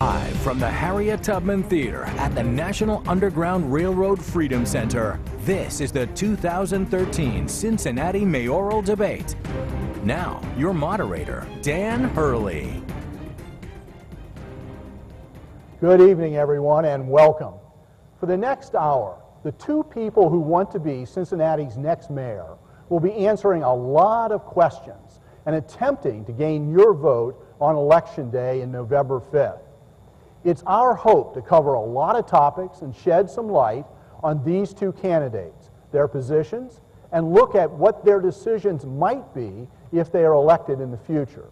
Live from the Harriet Tubman Theater at the National Underground Railroad Freedom Center, this is the 2013 Cincinnati Mayoral Debate. Now, your moderator, Dan Hurley. Good evening, everyone, and welcome. For the next hour, the two people who want to be Cincinnati's next mayor will be answering a lot of questions and attempting to gain your vote on Election Day in November 5th. It's our hope to cover a lot of topics and shed some light on these two candidates, their positions, and look at what their decisions might be if they are elected in the future.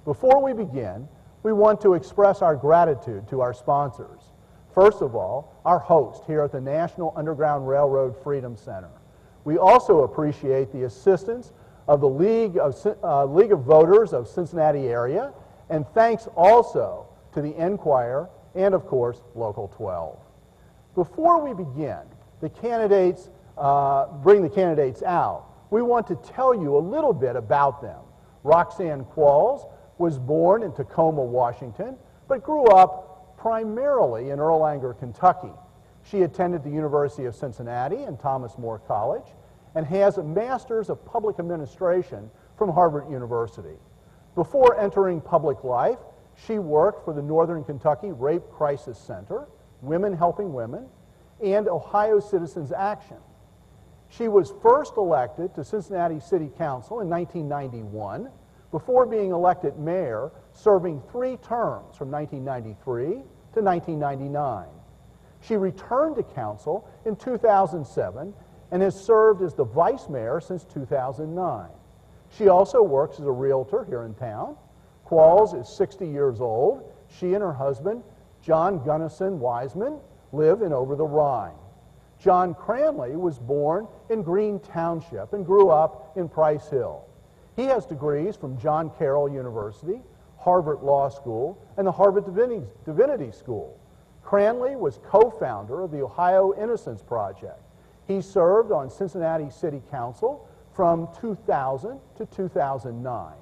Before we begin, we want to express our gratitude to our sponsors. First of all, our host here at the National Underground Railroad Freedom Center. We also appreciate the assistance of the League of Voters of Cincinnati area, and thanks also to the Enquirer and, of course, Local 12. Before we begin, bring the candidates out, we want to tell you a little bit about them. Roxanne Qualls was born in Tacoma, Washington, but grew up primarily in Erlanger, Kentucky. She attended the University of Cincinnati and Thomas More College and has a Master's of Public Administration from Harvard University. Before entering public life, she worked for the Northern Kentucky Rape Crisis Center, Women Helping Women, and Ohio Citizens Action. She was first elected to Cincinnati City Council in 1991, before being elected mayor, serving 3 terms from 1993 to 1999. She returned to council in 2007 and has served as the vice mayor since 2009. She also works as a realtor here in town. Qualls is 60 years old. She and her husband, John Gunnison Wiseman, live in Over the Rhine. John Cranley was born in Greene Township and grew up in Price Hill. He has degrees from John Carroll University, Harvard Law School, and the Harvard Divinity School. Cranley was co-founder of the Ohio Innocence Project. He served on Cincinnati City Council from 2000 to 2009.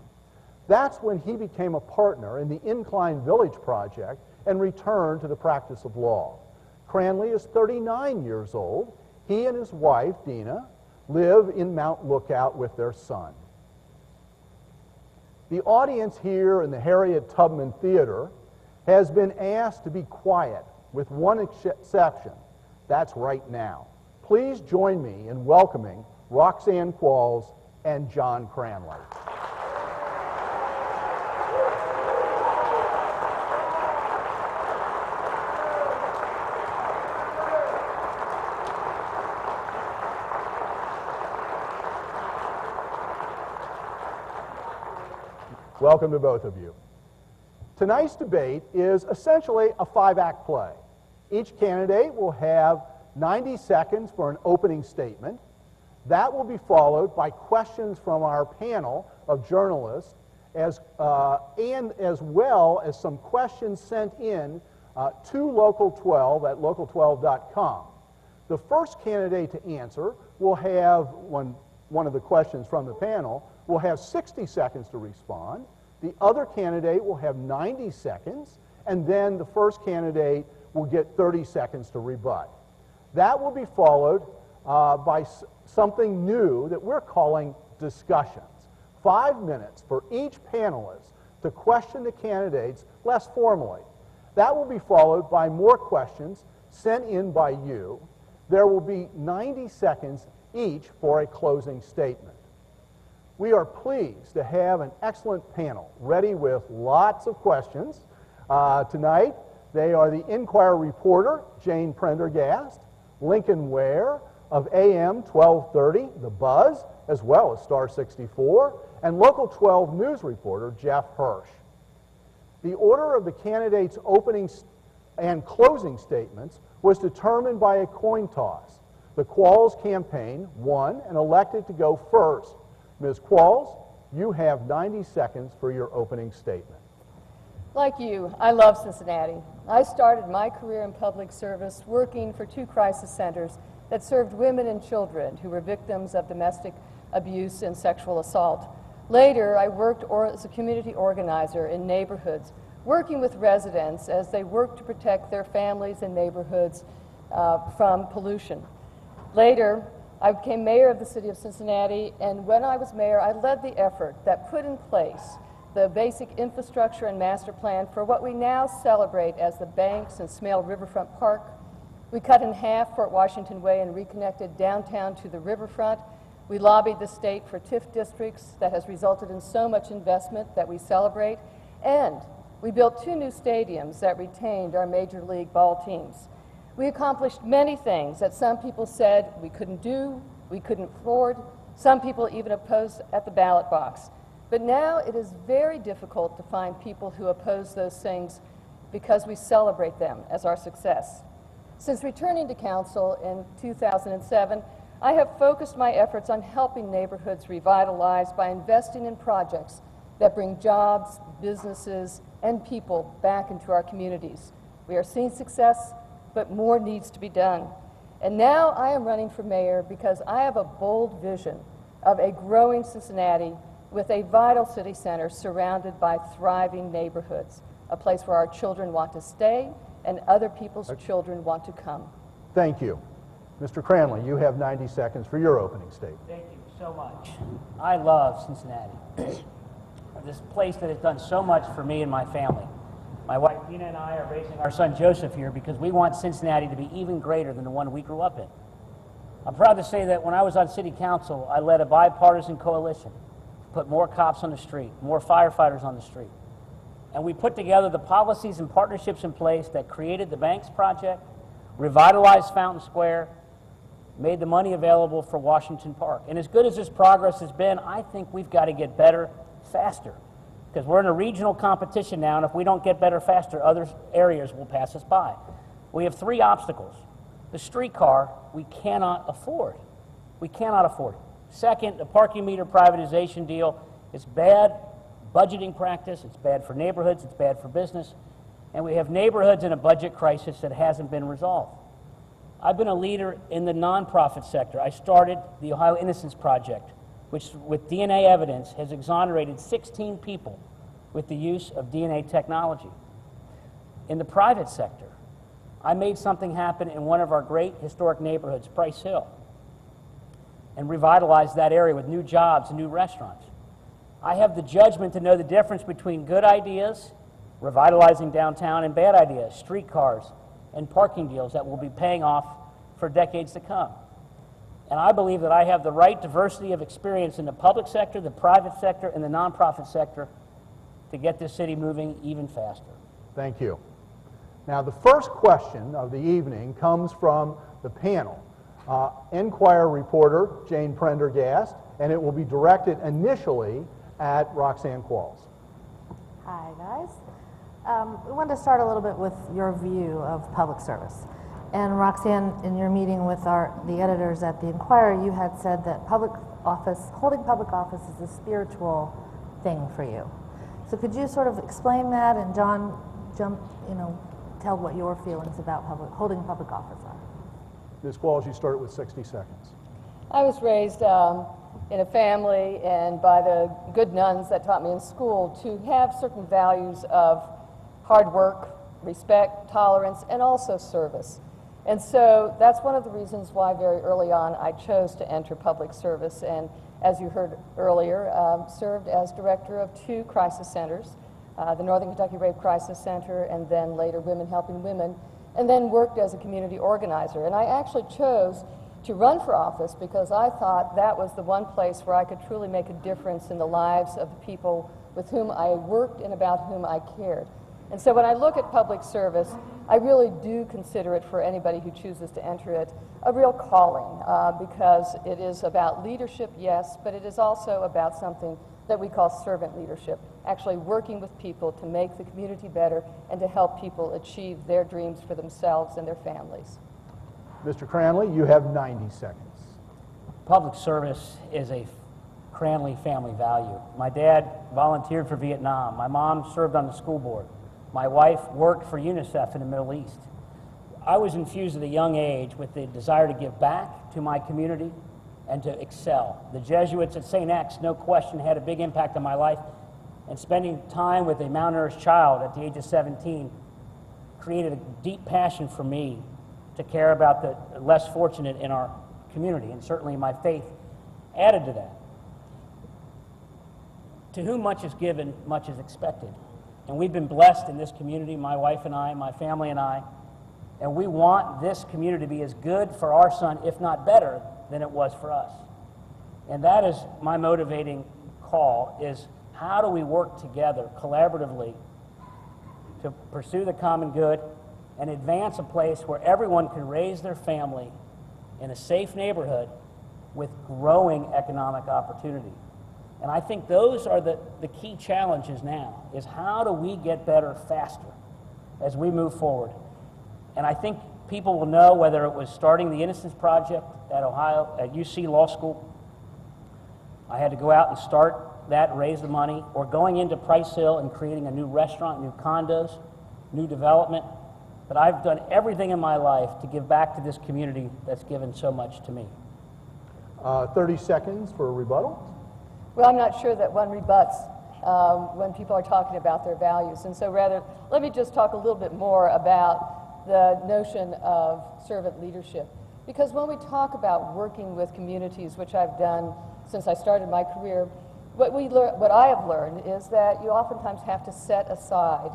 That's when he became a partner in the Incline Village Project and returned to the practice of law. Cranley is 39 years old. He and his wife, Dina, live in Mount Lookout with their son. The audience here in the Harriet Tubman Theater has been asked to be quiet, with one exception. That's right now. Please join me in welcoming Roxanne Qualls and John Cranley. Welcome to both of you. Tonight's debate is essentially a 5-act play. Each candidate will have 90 seconds for an opening statement. That will be followed by questions from our panel of journalists, and as well as some questions sent in to Local 12 at local12.com. The first candidate to answer will have one of the questions from the panel will have 60 seconds to respond. The other candidate will have 90 seconds, and then the first candidate will get 30 seconds to rebut. That will be followed by something new that we're calling discussions. 5 minutes for each panelist to question the candidates less formally. That will be followed by more questions sent in by you. There will be 90 seconds each for a closing statement. We are pleased to have an excellent panel ready with lots of questions. Tonight, they are the Enquirer reporter, Jane Prendergast, Lincoln Ware of AM 1230, The Buzz, as well as Star 64, and Local 12 news reporter, Jeff Hirsch. The order of the candidates' opening and closing statements was determined by a coin toss. The Qualls campaign won and elected to go first. Ms. Qualls, you have 90 seconds for your opening statement. Like you, I love Cincinnati. I started my career in public service working for 2 crisis centers that served women and children who were victims of domestic abuse and sexual assault. Later, I worked as a community organizer in neighborhoods working with residents as they work to protect their families and neighborhoods from pollution. Later, I became mayor of the city of Cincinnati, and when I was mayor, I led the effort that put in place the basic infrastructure and master plan for what we now celebrate as the Banks and Smale Riverfront Park. We cut in half Fort Washington Way and reconnected downtown to the riverfront. We lobbied the state for TIF districts that has resulted in so much investment that we celebrate. And we built 2 new stadiums that retained our major league ball teams. We accomplished many things that some people said we couldn't do, we couldn't afford. Some people even opposed at the ballot box. But now it is very difficult to find people who oppose those things because we celebrate them as our success. Since returning to council in 2007, I have focused my efforts on helping neighborhoods revitalize by investing in projects that bring jobs, businesses, and people back into our communities. We are seeing success, but more needs to be done. And now I am running for mayor because I have a bold vision of a growing Cincinnati with a vital city center surrounded by thriving neighborhoods, a place where our children want to stay and other people's children want to come. Thank you. Mr. Cranley, you have 90 seconds for your opening statement. Thank you so much. I love Cincinnati. This place that has done so much for me and my family. My wife Tina and I are raising our son Joseph here because we want Cincinnati to be even greater than the one we grew up in. I'm proud to say that when I was on city council, I led a bipartisan coalition to put more cops on the street, more firefighters on the street. And we put together the policies and partnerships in place that created the Banks Project, revitalized Fountain Square, made the money available for Washington Park. And as good as this progress has been, I think we've got to get better faster, because we're in a regional competition now, and if we don't get better faster, other areas will pass us by. We have 3 obstacles. The streetcar, we cannot afford. We cannot afford it. Second, the parking meter privatization deal is bad budgeting practice, it's bad for neighborhoods, it's bad for business, and we have neighborhoods in a budget crisis that hasn't been resolved. I've been a leader in the nonprofit sector. I started the Ohio Innocence Project, which with DNA evidence has exonerated 16 people with the use of DNA technology. In the private sector, I made something happen in one of our great historic neighborhoods, Price Hill, and revitalized that area with new jobs and new restaurants. I have the judgment to know the difference between good ideas, revitalizing downtown, and bad ideas, streetcars and parking deals that will be paying off for decades to come. And I believe that I have the right diversity of experience in the public sector, the private sector, and the nonprofit sector to get this city moving even faster. Thank you. Now, the first question of the evening comes from the panel. Enquirer reporter Jane Prendergast, and it will be directed initially at Roxanne Qualls. Hi, guys. We wanted to start a little bit with your view of public service. And Roxanne, in your meeting with the editors at the Enquirer, you had said that holding public office is a spiritual thing for you. So could you sort of explain that, and John, tell what your feelings about holding public office are? Ms. Qualls, you start with 60 seconds. I was raised in a family and by the good nuns that taught me in school to have certain values of hard work, respect, tolerance, and also service. And so that's one of the reasons why very early on I chose to enter public service, and as you heard earlier, served as director of 2 crisis centers, the Northern Kentucky Rape Crisis Center, and then later Women Helping Women, and then worked as a community organizer. And I actually chose to run for office because I thought that was the one place where I could truly make a difference in the lives of the people with whom I worked and about whom I cared. And so when I look at public service, I really do consider it, for anybody who chooses to enter it, a real calling, because it is about leadership, yes, but it is also about something that we call servant leadership, actually working with people to make the community better and to help people achieve their dreams for themselves and their families. Mr. Cranley, you have 90 seconds. Public service is a Cranley family value. My dad volunteered for Vietnam. My mom served on the school board. My wife worked for UNICEF in the Middle East. I was infused at a young age with the desire to give back to my community and to excel. The Jesuits at St. X, no question, had a big impact on my life, And spending time with a malnourished child at the age of 17 created a deep passion for me to care about the less fortunate in our community, and certainly my faith added to that. To whom much is given, much is expected. And we've been blessed in this community, my wife and I, my family and I, and we want this community to be as good for our son, if not better, than it was for us. And that is my motivating call, is how do we work together collaboratively to pursue the common good and advance a place where everyone can raise their family in a safe neighborhood with growing economic opportunity. And I think those are the key challenges now, is how do we get better faster as we move forward. And I think people will know whether it was starting the Innocence Project at UC Law School. I had to go out and start that, raise the money, or going into Price Hill and creating a new restaurant, new condos, new development. But I've done everything in my life to give back to this community that's given so much to me. 30 seconds for a rebuttal. Well, I'm not sure that one rebuts when people are talking about their values. And so rather, let me just talk a little bit more about the notion of servant leadership. Because when we talk about working with communities, which I've done since I started my career, what I have learned is that you oftentimes have to set aside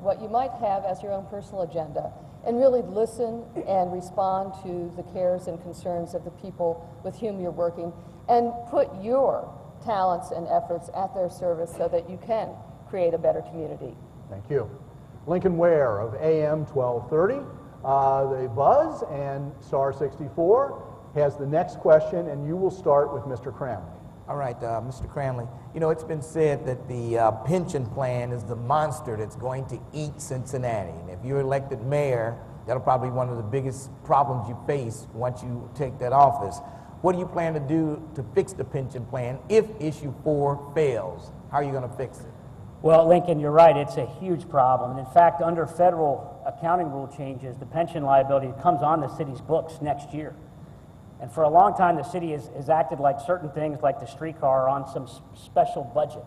what you might have as your own personal agenda and really listen and respond to the cares and concerns of the people with whom you're working, and put your talents and efforts at their service so that you can create a better community. Thank you. Lincoln Ware of AM 1230, the Buzz and Star 64 has the next question, and you will start with Mr. Cranley. All right, Mr. Cranley, you know, it's been said that the pension plan is the monster that's going to eat Cincinnati. And if you're elected mayor, that'll probably be one of the biggest problems you face once you take that office. What do you plan to do to fix the pension plan if issue 4 fails? How are you going to fix it? Well, Lincoln, you're right. It's a huge problem. And in fact, under federal accounting rule changes, the pension liability comes on the city's books next year. And for a long time, the city has acted like certain things, like the streetcar, are on some special budget.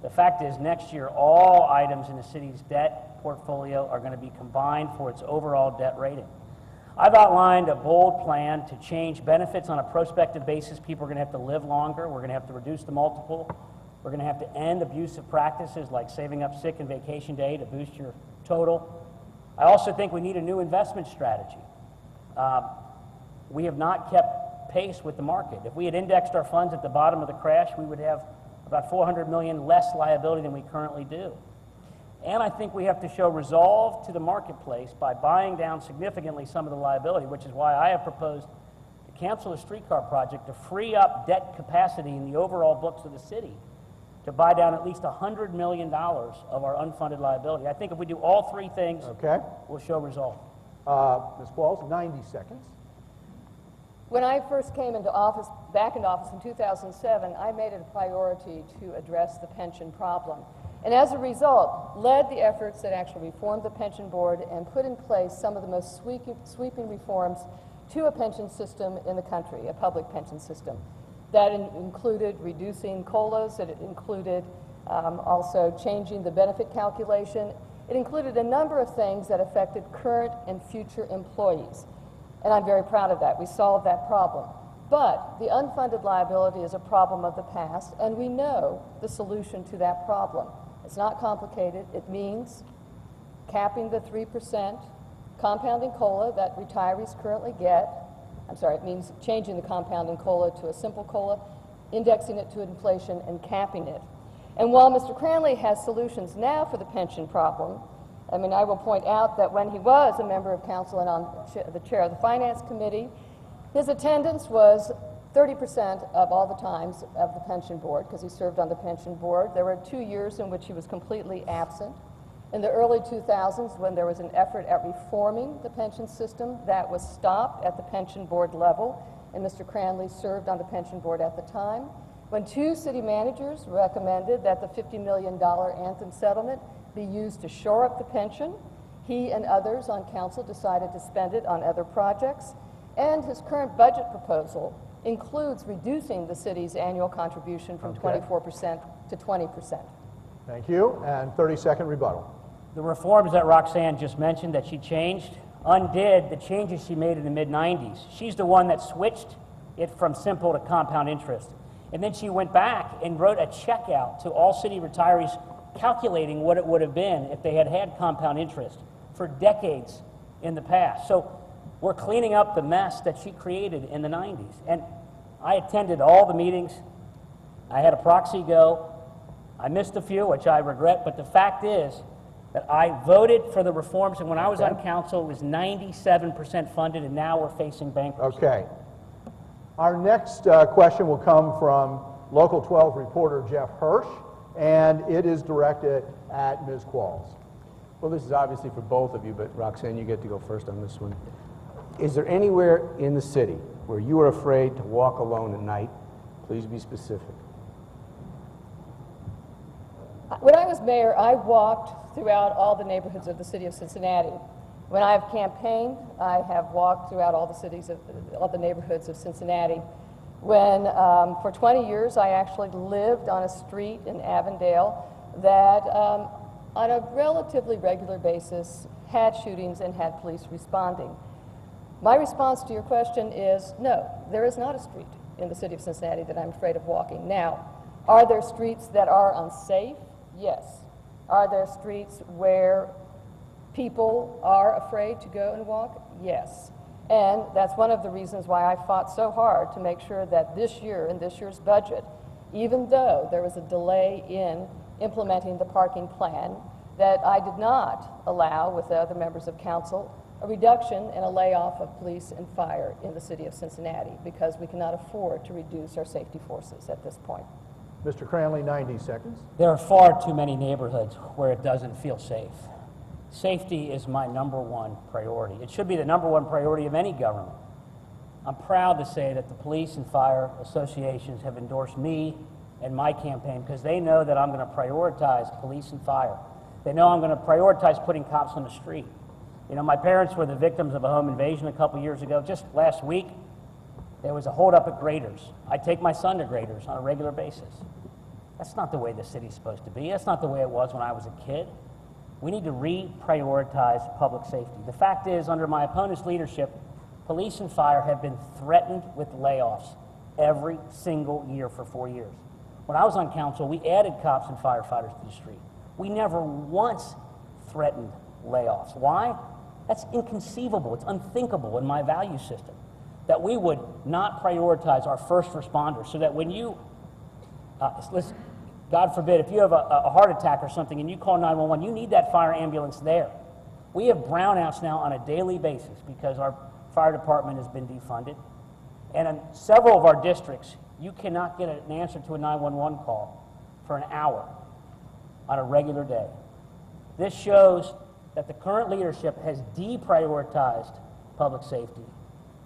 The fact is, next year, all items in the city's debt portfolio are going to be combined for its overall debt rating. I've outlined a bold plan to change benefits on a prospective basis. People are going to have to live longer. We're going to have to reduce the multiple. We're going to have to end abusive practices like saving up sick and vacation day to boost your total. I also think we need a new investment strategy. We have not kept pace with the market. If we had indexed our funds at the bottom of the crash, we would have about $400 million less liability than we currently do. And I think we have to show resolve to the marketplace by buying down significantly some of the liability, which is why I have proposed to cancel the streetcar project to free up debt capacity in the overall books of the city to buy down at least $100 million of our unfunded liability. I think if we do all three things, we'll show resolve. Ms. Qualls, 90 seconds. When I first came into office, back into office in 2007, I made it a priority to address the pension problem. And as a result, led the efforts that actually reformed the pension board and put in place some of the most sweeping reforms to a pension system in the country, a public pension system. That included reducing COLAs, it included also changing the benefit calculation. It included a number of things that affected current and future employees. And I'm very proud of that. We solved that problem. But the unfunded liability is a problem of the past, and we know the solution to that problem. It's not complicated. It means capping the 3% compounding COLA that retirees currently get. It means changing the compounding COLA to a simple COLA, indexing it to inflation, and capping it. And while Mr. Cranley has solutions now for the pension problem, I will point out that when he was a member of council and on the chair of the Finance Committee, his attendance was 30% of all the times of the pension board, because he served on the pension board. There were 2 years in which he was completely absent. In the early 2000s, when there was an effort at reforming the pension system, that was stopped at the pension board level, and Mr. Cranley served on the pension board at the time. When 2 city managers recommended that the $50 million Anthem settlement be used to shore up the pension, he and others on council decided to spend it on other projects, and his current budget proposal includes reducing the city's annual contribution from 24% to 20%. Thank you. And 30-second rebuttal. The reforms that Roxanne just mentioned that she changed undid the changes she made in the mid-90s. She's the one that switched it from simple to compound interest. And then she went back and wrote a check out to all city retirees calculating what it would have been if they had had compound interest for decades in the past. So we're cleaning up the mess that she created in the 90s. And I attended all the meetings. I had a proxy go. I missed a few, which I regret, but the fact is that I voted for the reforms, and when I was on council, it was 97% funded, and now we're facing bankruptcy. Okay. Our next question will come from Local 12 reporter Jeff Hirsch, and it is directed at Ms. Qualls. Well, this is obviously for both of you, but Roxanne, you get to go first on this one. Is there anywhere in the city where you are afraid to walk alone at night? Please be specific. When I was mayor, I walked throughout all the neighborhoods of the city of Cincinnati. When I have campaigned, I have walked throughout all the neighborhoods of Cincinnati. When, for 20 years, I actually lived on a street in Avondale that, on a relatively regular basis, had shootings and had police responding. My response to your question is no, there is not a street in the city of Cincinnati that I'm afraid of walking. Now, are there streets that are unsafe? Yes. Are there streets where people are afraid to go and walk? Yes. And that's one of the reasons why I fought so hard to make sure that this year, in this year's budget, even though there was a delay in implementing the parking plan, that I did not allow, with the other members of council, a reduction and a layoff of police and fire in the city of Cincinnati, because we cannot afford to reduce our safety forces at this point. Mr. Cranley, 90 seconds. There are far too many neighborhoods where it doesn't feel safe. Safety is my #1 priority. It should be the #1 priority of any government. I'm proud to say that the police and fire associations have endorsed me and my campaign because they know that I'm going to prioritize police and fire. They know I'm going to prioritize putting cops on the street. You know, my parents were the victims of a home invasion a couple years ago. Just last week, there was a holdup at Graders. I take my son to Graders on a regular basis. That's not the way the city's supposed to be. That's not the way it was when I was a kid. We need to reprioritize public safety. The fact is, under my opponent's leadership, police and fire have been threatened with layoffs every single year for 4 years. When I was on council, we added cops and firefighters to the street. We never once threatened layoffs. Why? That's inconceivable. It's unthinkable in my value system that we would not prioritize our first responders so that when you, listen, God forbid, if you have a heart attack or something and you call 911, you need that fire ambulance there. We have brownouts now on a daily basis because our fire department has been defunded. And in several of our districts, you cannot get an answer to a 911 call for an hour on a regular day. This shows that the current leadership has deprioritized public safety.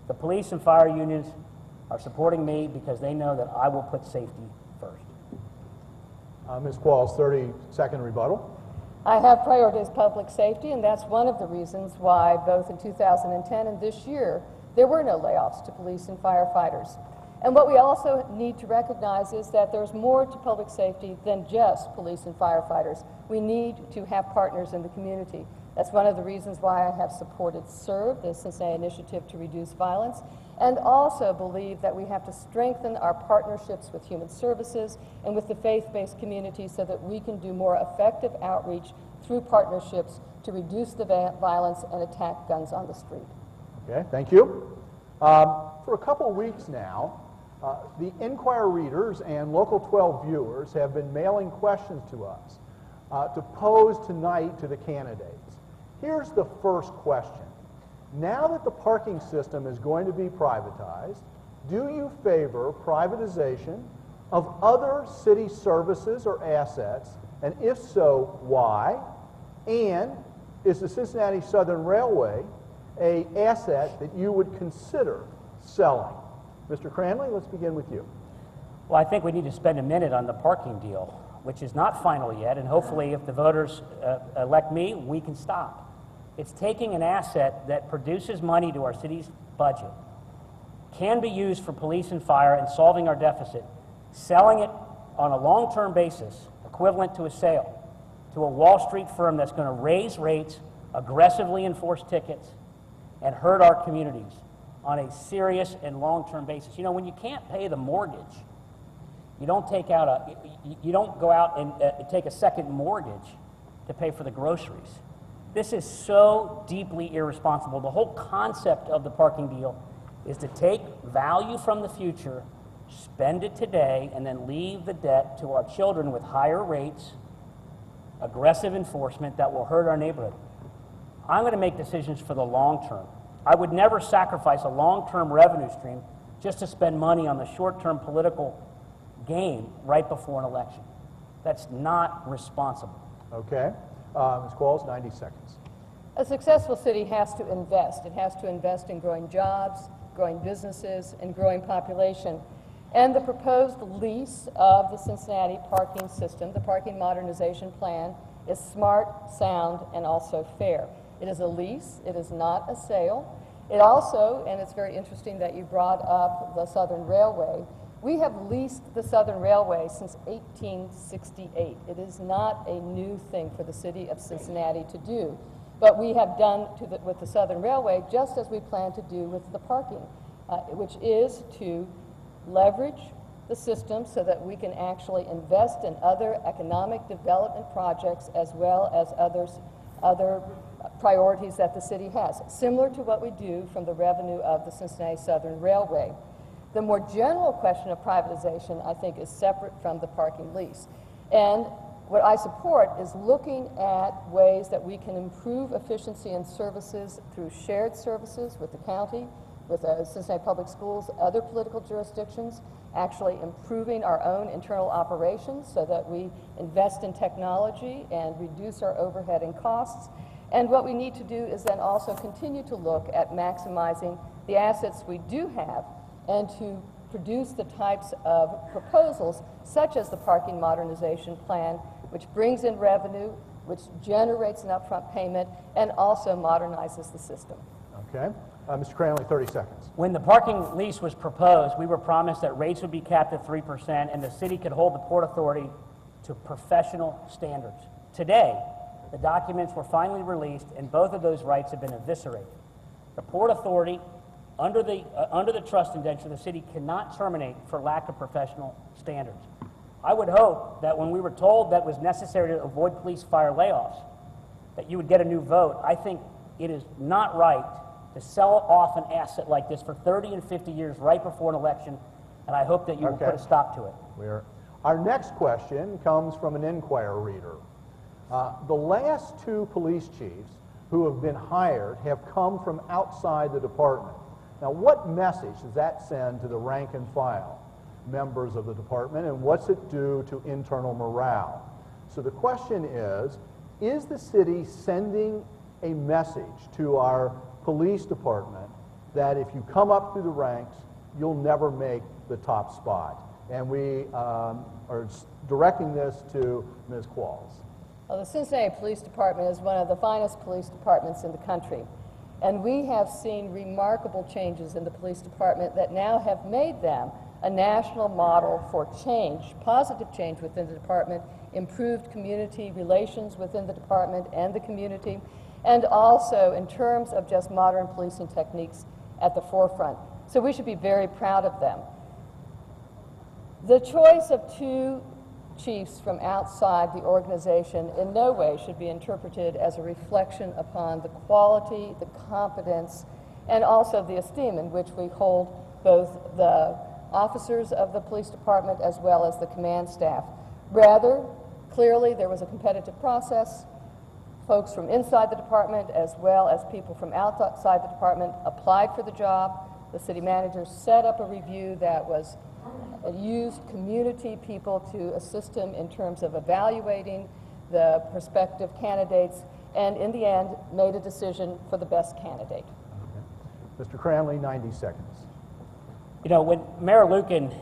The police and fire unions are supporting me because they know that I will put safety first. Ms. Qualls, 30-second rebuttal. I have prioritized public safety, and that's one of the reasons why both in 2010 and this year, there were no layoffs to police and firefighters. And what we also need to recognize is that there's more to public safety than just police and firefighters. We need to have partners in the community. That's one of the reasons why I have supported SERVE, the Cincinnati Initiative to Reduce Violence, and also believe that we have to strengthen our partnerships with human services and with the faith-based community so that we can do more effective outreach through partnerships to reduce the violence and attack guns on the street. Okay, thank you. For a couple weeks now, the Enquirer readers and Local 12 viewers have been mailing questions to us to pose tonight to the candidates. Here's the first question. Now that the parking system is going to be privatized, do you favor privatization of other city services or assets, and if so, why? And is the Cincinnati Southern Railway an asset that you would consider selling? Mr. Cranley, let's begin with you. Well, I think we need to spend a minute on the parking deal, which is not final yet, and hopefully if the voters elect me, we can stop. It's taking an asset that produces money to our city's budget, can be used for police and fire and solving our deficit, selling it on a long-term basis, equivalent to a sale, to a Wall Street firm that's going to raise rates, aggressively enforce tickets, and hurt our communities on a serious and long-term basis. You know, when you can't pay the mortgage, you don't go out and take a second mortgage to pay for the groceries. This is so deeply irresponsible. The whole concept of the parking deal is to take value from the future, spend it today, and then leave the debt to our children with higher rates, aggressive enforcement that will hurt our neighborhood. I'm going to make decisions for the long term. I would never sacrifice a long-term revenue stream just to spend money on the short-term political gain right before an election. That's not responsible. Okay. Ms. Qualls, 90 seconds. A successful city has to invest. It has to invest in growing jobs, growing businesses, and growing population. And the proposed lease of the Cincinnati parking system, the parking modernization plan, is smart, sound, and also fair. It is a lease. It is not a sale. It also, and it's very interesting that you brought up the Southern Railway, we have leased the Southern Railway since 1868. It is not a new thing for the city of Cincinnati to do. But we have done with the Southern Railway just as we plan to do with the parking, which is to leverage the system so that we can actually invest in other economic development projects as well as other priorities that the city has, similar to what we do from the revenue of the Cincinnati Southern Railway. The more general question of privatization, I think, is separate from the parking lease. And what I support is looking at ways that we can improve efficiency in services through shared services with the county, with Cincinnati Public Schools, other political jurisdictions, actually improving our own internal operations so that we invest in technology and reduce our overhead and costs. And what we need to do is then also continue to look at maximizing the assets we do have and to produce the types of proposals, such as the parking modernization plan, which brings in revenue, which generates an upfront payment, and also modernizes the system. Okay. Mr. Cranley, 30 seconds. When the parking lease was proposed, we were promised that rates would be capped at 3% and the city could hold the Port Authority to professional standards. Today, the documents were finally released and both of those rights have been eviscerated. The Port Authority, under the trust indenture, the city cannot terminate for lack of professional standards. I would hope that when we were told that was necessary to avoid police fire layoffs, that you would get a new vote. I think it is not right to sell off an asset like this for 30 and 50 years right before an election, and I hope that you will put a stop to it. Our next question comes from an Enquirer reader. The last two police chiefs who have been hired have come from outside the department. Now, what message does that send to the rank and file members of the department, and what's it do to internal morale? So the question is the city sending a message to our police department that if you come up through the ranks, you'll never make the top spot? And we are directing this to Ms. Qualls. Well, the Cincinnati Police Department is one of the finest police departments in the country. And we have seen remarkable changes in the police department that now have made them a national model for change, positive change within the department, improved community relations within the department and the community, and also in terms of just modern policing techniques at the forefront. So we should be very proud of them. The choice of two chiefs from outside the organization in no way should be interpreted as a reflection upon the quality, the competence, and also the esteem in which we hold both the officers of the police department as well as the command staff. Rather, clearly there was a competitive process. Folks from inside the department as well as people from outside the department applied for the job. The city manager set up a review that was used community people to assist him in terms of evaluating the prospective candidates, and in the end made a decision for the best candidate. Okay. Mr. Cranley, 90 seconds. You know, when Mayor Lucan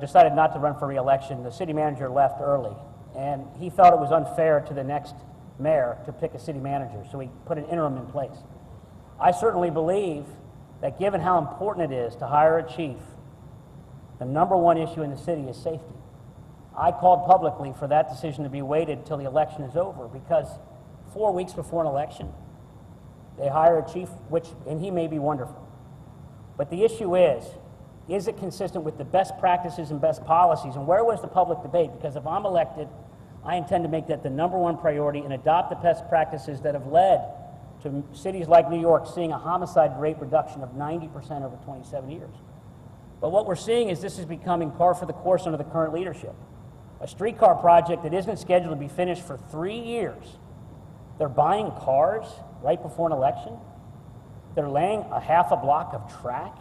decided not to run for re-election, the city manager left early, and he felt it was unfair to the next mayor to pick a city manager, so he put an interim in place. I certainly believe that given how important it is to hire a chief, the number one issue in the city is safety. I called publicly for that decision to be waited until the election is over, because 4 weeks before an election, they hire a chief, and he may be wonderful. But the issue is it consistent with the best practices and best policies? And where was the public debate? Because if I'm elected, I intend to make that the #1 priority and adopt the best practices that have led to cities like New York seeing a homicide rate reduction of 90% over 27 years. But what we're seeing is this is becoming par for the course under the current leadership. A streetcar project that isn't scheduled to be finished for 3 years. They're buying cars right before an election. They're laying a half a block of track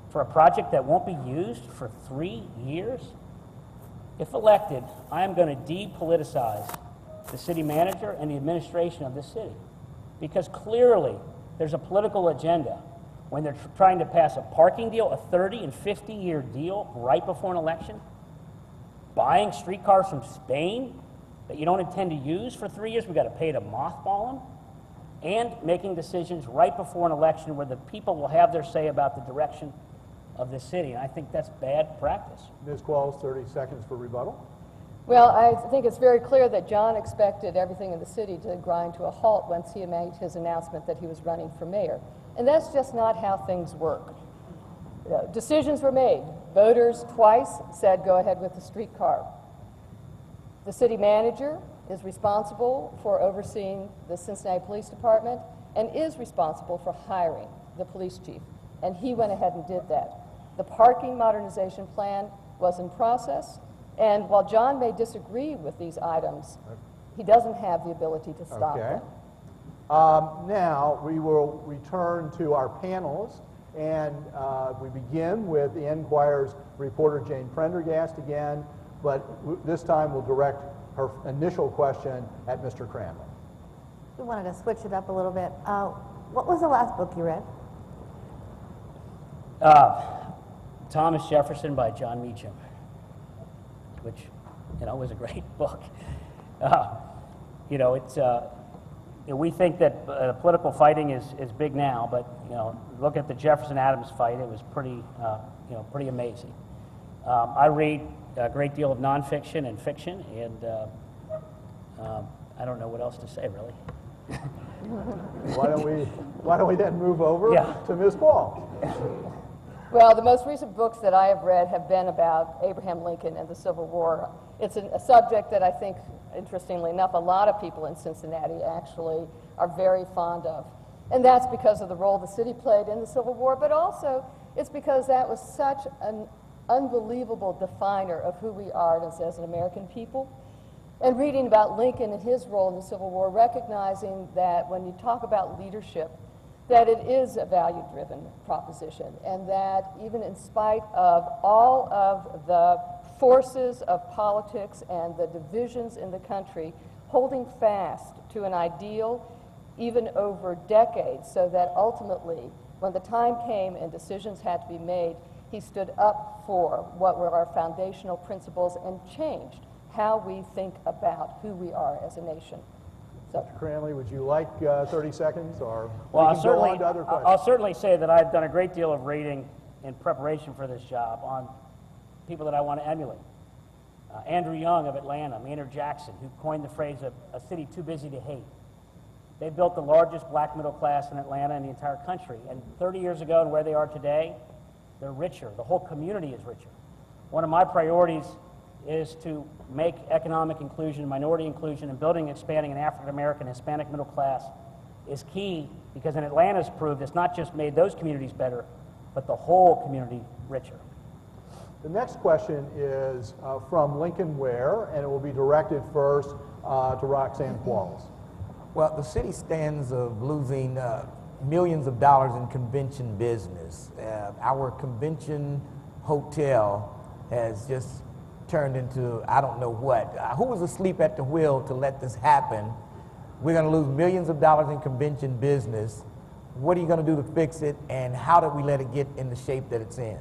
for a project that won't be used for 3 years. If elected, I am going to depoliticize the city manager and the administration of this city, because clearly there's a political agenda when they're trying to pass a parking deal, a 30 and 50-year deal right before an election, buying streetcars from Spain that you don't intend to use for 3 years, we've got to pay to mothball them, and making decisions right before an election where the people will have their say about the direction of this city. And I think that's bad practice. Ms. Qualls, 30 seconds for rebuttal. Well, I think it's very clear that John expected everything in the city to grind to a halt once he made his announcement that he was running for mayor. And that's just not how things work. Decisions were made. Voters twice said go ahead with the streetcar. The city manager is responsible for overseeing the Cincinnati Police Department and is responsible for hiring the police chief. And he went ahead and did that. The parking modernization plan was in process. And while John may disagree with these items, he doesn't have the ability to stop them. Now we will return to our panelists, and we begin with the Enquirer's reporter Jane Prendergast again, but this time we'll direct her initial question at Mr. Cranley. We wanted to switch it up a little bit. What was the last book you read? Thomas Jefferson by John Meacham, which, was a great book. We think that political fighting is big now, but, look at the Jefferson-Adams fight, it was pretty amazing. I read a great deal of nonfiction and fiction, and I don't know what else to say, really. Why don't we then move over to Ms. Qualls? Well, the most recent books that I have read have been about Abraham Lincoln and the Civil War. It's a subject that I think, interestingly enough, a lot of people in Cincinnati actually are very fond of. And that's because of the role the city played in the Civil War, but also it's because that was such an unbelievable definer of who we are as an American people. And reading about Lincoln and his role in the Civil War, recognizing that when you talk about leadership, that it is a value-driven proposition, and that even in spite of all of the forces of politics and the divisions in the country, holding fast to an ideal even over decades, so that ultimately, when the time came and decisions had to be made, he stood up for what were our foundational principles and changed how we think about who we are as a nation. So. Mr. Cranley, would you like 30 seconds, or well, we can go on to other questions? I'll certainly say that I've done a great deal of reading in preparation for this job on people that I want to emulate. Andrew Young of Atlanta, Maynard Jackson, who coined the phrase a city too busy to hate. They built the largest black middle class in Atlanta and the entire country. And 30 years ago and where they are today, they're richer. The whole community is richer. One of my priorities is to make economic inclusion, minority inclusion, and building and expanding an African-American Hispanic middle class is key, because in Atlanta's proved it's not just made those communities better, but the whole community richer. The next question is from Lincoln Ware, and it will be directed first to Roxanne Qualls. Well, the city stands of losing millions of dollars in convention business. Our convention hotel has just turned into I don't know what. Who was asleep at the wheel to let this happen? We're going to lose millions of dollars in convention business. What are you going to do to fix it, and how did we let it get in the shape that it's in?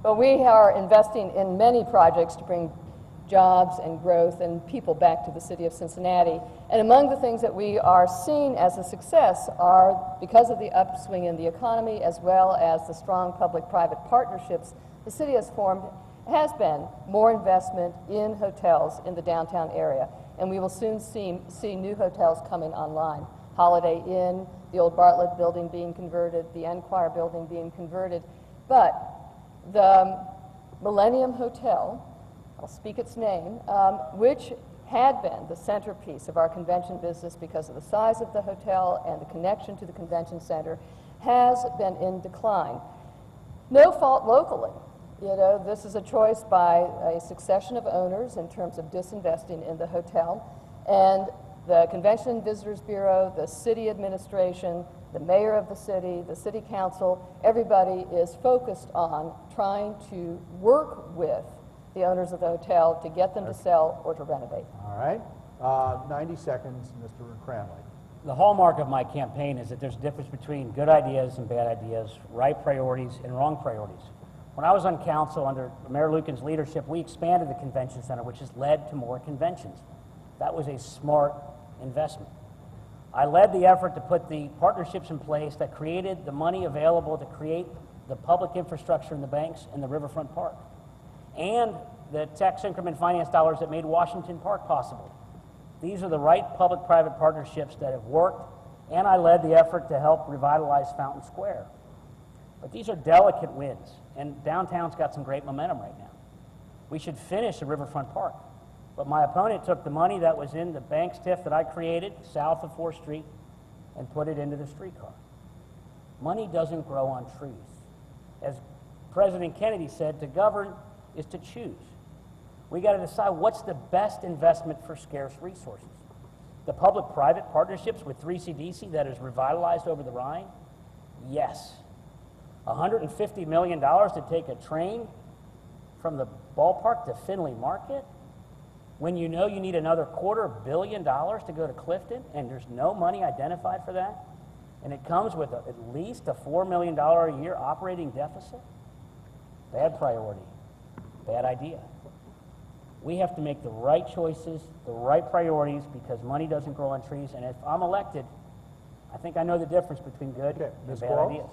Well, we are investing in many projects to bring jobs and growth and people back to the city of Cincinnati. And among the things that we are seeing as a success are, because of the upswing in the economy as well as the strong public-private partnerships the city has formed, has been more investment in hotels in the downtown area, and we will soon see new hotels coming online. Holiday Inn, the old Bartlett building being converted, the Enquire building being converted. But the Millennium Hotel, I'll speak its name, which had been the centerpiece of our convention business because of the size of the hotel and the connection to the convention center, has been in decline. No fault locally. You know, this is a choice by a succession of owners in terms of disinvesting in the hotel. And the Convention and Visitors Bureau, the city administration, the mayor of the city council, everybody is focused on trying to work with the owners of the hotel to get them to sell or to renovate. All right. 90 seconds, Mr. Cranley. The hallmark of my campaign is that there's a difference between good ideas and bad ideas, right priorities and wrong priorities. When I was on council under Mayor Lucan's leadership, we expanded the convention center, which has led to more conventions. That was a smart investment. I led the effort to put the partnerships in place that created the money available to create the public infrastructure in the banks and the Riverfront Park, and the tax increment finance dollars that made Washington Park possible. These are the right public-private partnerships that have worked, and I led the effort to help revitalize Fountain Square. But these are delicate wins, and downtown's got some great momentum right now. We should finish the Riverfront Park. But my opponent took the money that was in the Banks TIF that I created south of 4th Street and put it into the streetcar. Money doesn't grow on trees. As President Kennedy said, to govern is to choose. We got to decide what's the best investment for scarce resources. The public-private partnerships with 3CDC that is revitalized over the Rhine? Yes. $150 million to take a train from the ballpark to Findlay Market? When you know you need another $250 million to go to Clifton, and there's no money identified for that, and it comes with at least a $4 million a year operating deficit? Bad priority, bad idea. We have to make the right choices, the right priorities, because money doesn't grow on trees, and if I'm elected, I think I know the difference between good and bad ideas.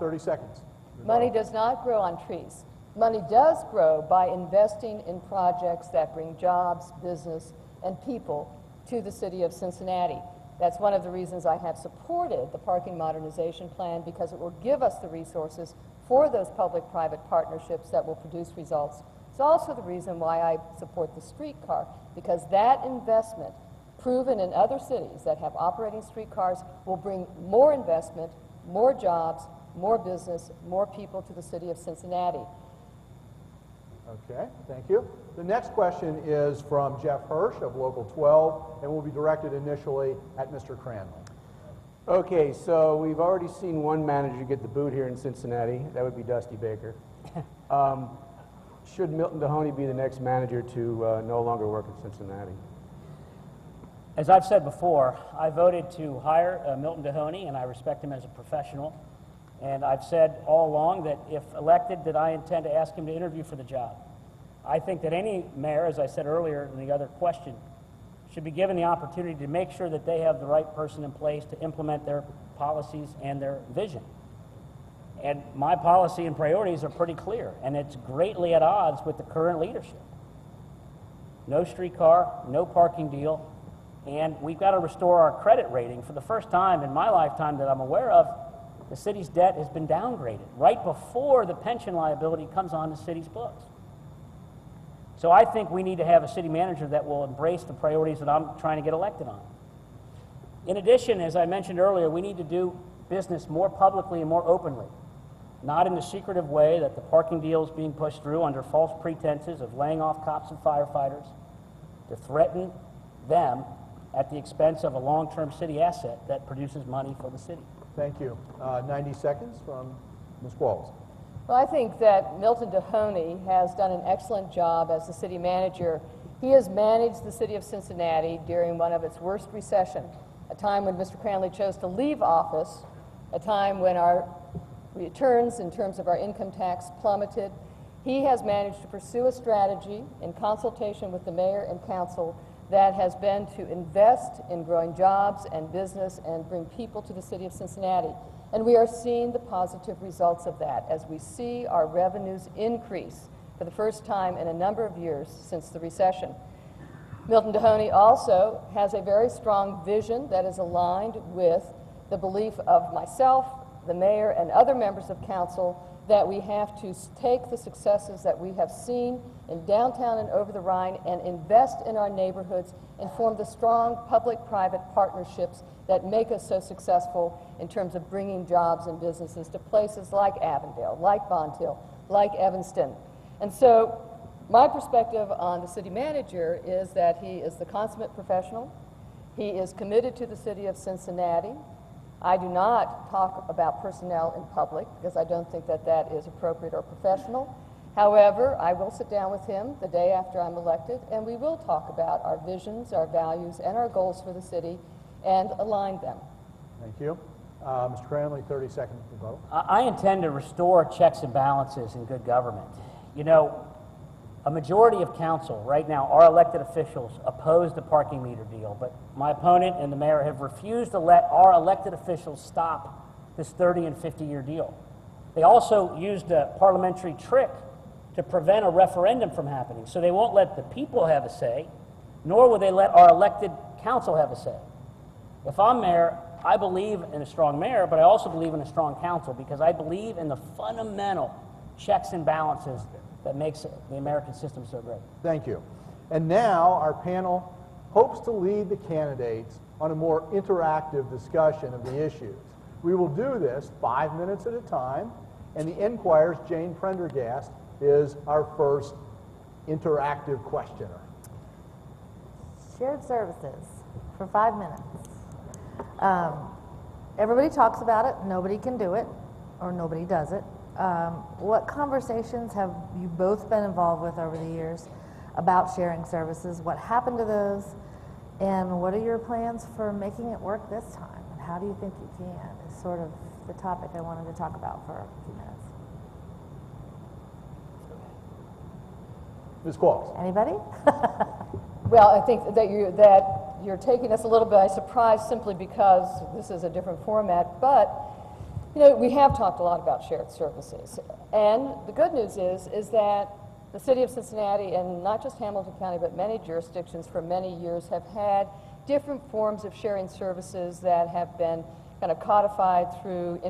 30 seconds. Money does not grow on trees. Money does grow by investing in projects that bring jobs, business, and people to the city of Cincinnati. That's one of the reasons I have supported the parking modernization plan, because it will give us the resources for those public-private partnerships that will produce results. It's also the reason why I support the streetcar, because that investment, proven in other cities that have operating streetcars, will bring more investment, more jobs, more business, more people to the city of Cincinnati. Okay, thank you. The next question is from Jeff Hirsch of Local 12 and will be directed initially at Mr. Cranley. Okay, so we've already seen one manager get the boot here in Cincinnati. That would be Dusty Baker. Should Milton Dohoney be the next manager to no longer work at Cincinnati? As I've said before, I voted to hire Milton Dohoney, and I respect him as a professional. And I've said all along that if elected, that I intend to ask him to interview for the job. I think that any mayor, as I said earlier in the other question, should be given the opportunity to make sure that they have the right person in place to implement their policies and their vision. And my policy and priorities are pretty clear, and it's greatly at odds with the current leadership. No streetcar, no parking deal, and we've got to restore our credit rating. For the first time in my lifetime that I'm aware of, the city's debt has been downgraded right before the pension liability comes on the city's books. So I think we need to have a city manager that will embrace the priorities that I'm trying to get elected on. In addition, as I mentioned earlier, we need to do business more publicly and more openly, not in the secretive way that the parking deal is being pushed through under false pretenses of laying off cops and firefighters to threaten them at the expense of a long-term city asset that produces money for the city. Thank you. 90 seconds from Ms. Qualls. Well, I think that Milton Dohoney has done an excellent job as the city manager. He has managed the city of Cincinnati during one of its worst recession, a time when Mr. Cranley chose to leave office, a time when our returns in terms of our income tax plummeted. He has managed to pursue a strategy in consultation with the mayor and council that has been to invest in growing jobs and business and bring people to the city of Cincinnati. And we are seeing the positive results of that as we see our revenues increase for the first time in a number of years since the recession. Milton Dohoney also has a very strong vision that is aligned with the belief of myself, the mayor, and other members of council that we have to take the successes that we have seen in downtown and over the Rhine and invest in our neighborhoods and form the strong public-private partnerships that make us so successful in terms of bringing jobs and businesses to places like Avondale, like Bond Hill, like Evanston. And so my perspective on the city manager is that he is the consummate professional. He is committed to the city of Cincinnati. I do not talk about personnel in public because I don't think that that is appropriate or professional. However, I will sit down with him the day after I'm elected and we will talk about our visions, our values, and our goals for the city and align them. Thank you. Mr. Cranley, 30 seconds to vote. I intend to restore checks and balances in good government. You know, a majority of council right now, our elected officials, oppose the parking meter deal, but my opponent and the mayor have refused to let our elected officials stop this 30 and 50-year deal. They also used a parliamentary trick to prevent a referendum from happening, so they won't let the people have a say, nor will they let our elected council have a say. If I'm mayor, I believe in a strong mayor, but I also believe in a strong council because I believe in the fundamental checks and balances that makes the American system so great. Thank you. And now our panel hopes to lead the candidates on a more interactive discussion of the issues. We will do this 5 minutes at a time, and the Enquire's Jane Prendergast is our first interactive questioner. Shared services for 5 minutes. Everybody talks about it, nobody can do it, or nobody does it. What conversations have you both been involved with over the years about sharing services? What happened to those? And what are your plans for making it work this time? And how do you think you can? Is sort of the topic I wanted to talk about for a few minutes. Ms. Qualls. Anybody? Well, I think that you're taking us a little bit by surprise simply because this is a different format, but you know, we have talked a lot about shared services. And the good news is that the city of Cincinnati, and not just Hamilton County, but many jurisdictions for many years have had different forms of sharing services that have been kind of codified through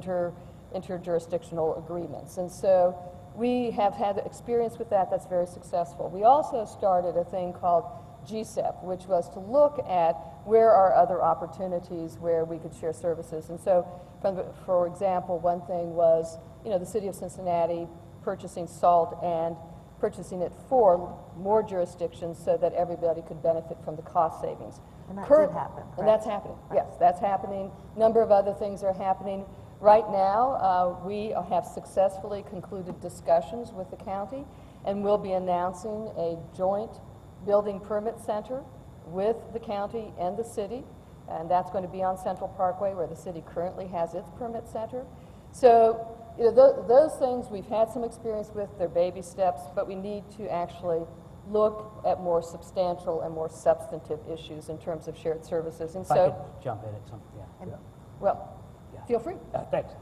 interjurisdictional agreements. And so we have had experience with that that's very successful. We also started a thing called GSEP, which was to look at where are other opportunities where we could share services. And so, for example, one thing was, you know, the city of Cincinnati purchasing salt and purchasing it for more jurisdictions so that everybody could benefit from the cost savings. And that did happen, correct? And that's happening, yes, that's happening. A number of other things are happening. Right now, we have successfully concluded discussions with the county, and we'll be announcing a joint building permit center with the county and the city, and that's going to be on Central Parkway where the city currently has its permit center. So, you know, those things we've had some experience with, they're baby steps, but we need to actually look at more substantial and more substantive issues in terms of shared services. And If I could jump in at something, yeah. Well, feel free. Thanks.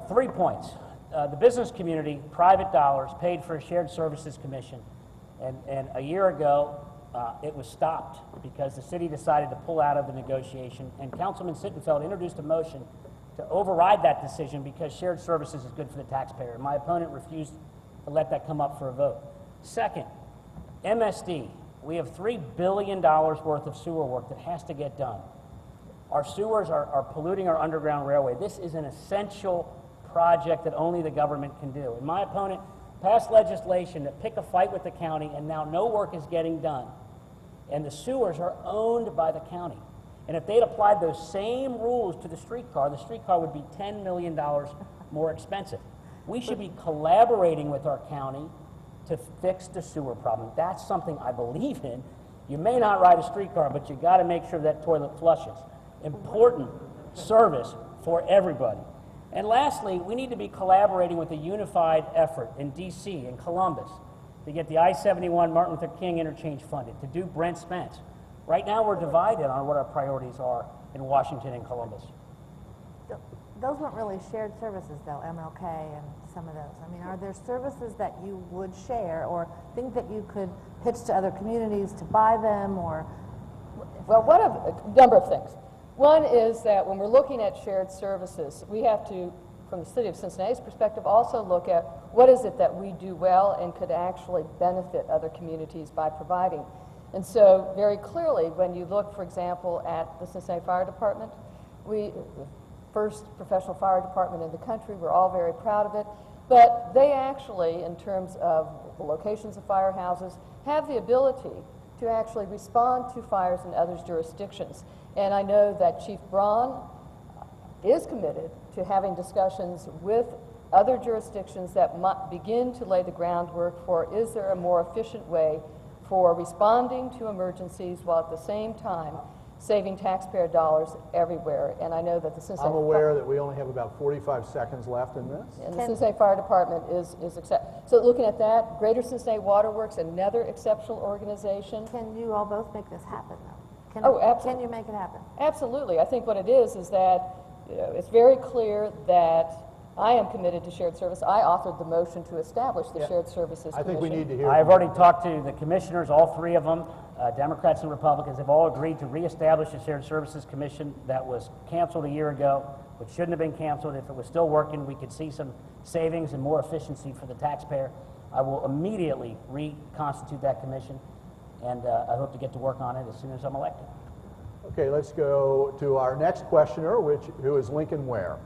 3 points. The business community, private dollars, paid for a shared services commission. And a year ago, it was stopped because the city decided to pull out of the negotiation. And Councilman Sittenfeld introduced a motion to override that decision because shared services is good for the taxpayer. And my opponent refused to let that come up for a vote. Second, MSD. We have $3 billion worth of sewer work that has to get done. Our sewers are polluting our underground railway. This is an essential project that only the government can do. And my opponent passed legislation that pick a fight with the county, and now no work is getting done. And the sewers are owned by the county. And if they'd applied those same rules to the streetcar would be $10 million more expensive. We should be collaborating with our county to fix the sewer problem. That's something I believe in. You may not ride a streetcar, but you got to make sure that toilet flushes. Important service for everybody. And lastly, we need to be collaborating with a unified effort in DC and Columbus to get the I-71 Martin Luther King interchange funded, to do Brent Spence. Right now we're divided on what our priorities are in Washington and Columbus. Those weren't really shared services, though, MLK and some of those. I mean, are there services that you would share or think that you could pitch to other communities to buy them, or? Well, a number of things. One is that when we're looking at shared services, we have to, from the city of Cincinnati's perspective, also look at what is it that we do well and could actually benefit other communities by providing. And so very clearly, when you look, for example, at the Cincinnati Fire Department, the first professional fire department in the country, we're all very proud of it, but they actually, in terms of the locations of firehouses, have the ability to actually respond to fires in others' jurisdictions. And I know that Chief Braun is committed to having discussions with other jurisdictions that begin to lay the groundwork for, is there a more efficient way for responding to emergencies while at the same time saving taxpayer dollars everywhere. And I know that the Cincinnati... I'm aware that we only have about 45 seconds left in this. And the Cincinnati Fire Department is so looking at that, Greater Cincinnati Waterworks, another exceptional organization. Can you all both make this happen, though? Absolutely. Can you make it happen? Absolutely. I think what it is that it's very clear that I am committed to shared service. I authored the motion to establish the Shared Services Commission. I think we need to hear I've from already talked to the commissioners, all three of them, Democrats and Republicans, have all agreed to reestablish the Shared Services Commission that was canceled a year ago, which shouldn't have been canceled. If it was still working, we could see some savings and more efficiency for the taxpayer. I will immediately reconstitute that commission, and I hope to get to work on it as soon as I'm elected. Okay, let's go to our next questioner, who is Lincoln Ware.